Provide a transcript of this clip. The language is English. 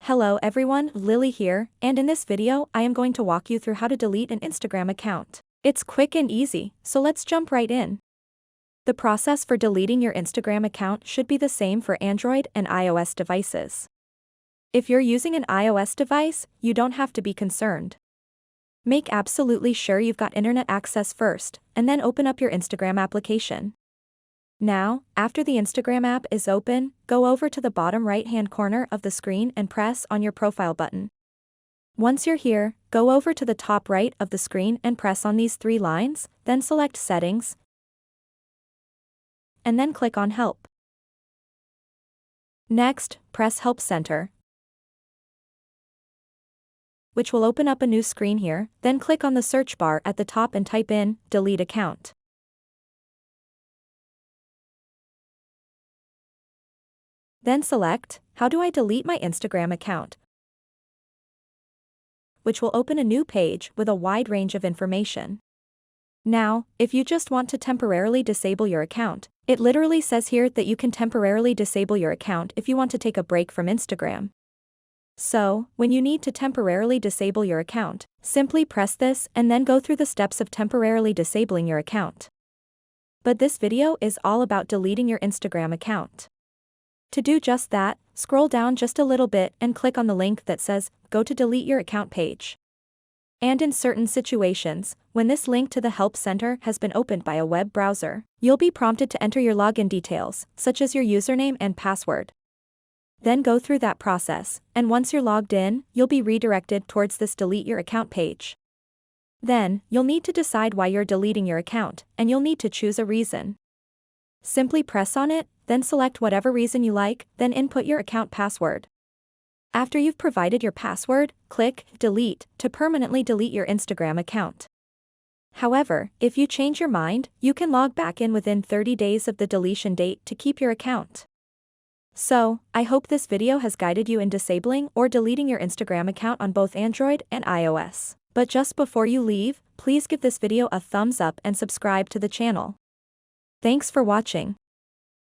Hello everyone, Lily here, and in this video I am going to walk you through how to delete an Instagram account. It's quick and easy, so let's jump right in. The process for deleting your Instagram account should be the same for Android and iOS devices. If you're using an iOS device, you don't have to be concerned. Make absolutely sure you've got internet access first, and then open up your Instagram application. Now, after the Instagram app is open, go over to the bottom right-hand corner of the screen and press on your profile button. Once you're here, go over to the top right of the screen and press on these three lines, then select Settings, and then click on Help. Next, press Help Center, which will open up a new screen here, then click on the search bar at the top and type in, Delete Account. Then select, How do I delete my Instagram account? Which will open a new page with a wide range of information. Now, if you just want to temporarily disable your account, it literally says here that you can temporarily disable your account if you want to take a break from Instagram. So, when you need to temporarily disable your account, simply press this and then go through the steps of temporarily disabling your account. But this video is all about deleting your Instagram account. To do just that, scroll down just a little bit and click on the link that says, Go to Delete Your Account page. And in certain situations, when this link to the Help Center has been opened by a web browser, you'll be prompted to enter your login details, such as your username and password. Then go through that process, and once you're logged in, you'll be redirected towards this Delete Your Account page. Then, you'll need to decide why you're deleting your account, and you'll need to choose a reason. Simply press on it, then select whatever reason you like, then input your account password. After you've provided your password, click Delete to permanently delete your Instagram account. However, if you change your mind, you can log back in within 30 days of the deletion date to keep your account. So, I hope this video has guided you in disabling or deleting your Instagram account on both Android and iOS. But just before you leave, please give this video a thumbs up and subscribe to the channel. Thanks for watching.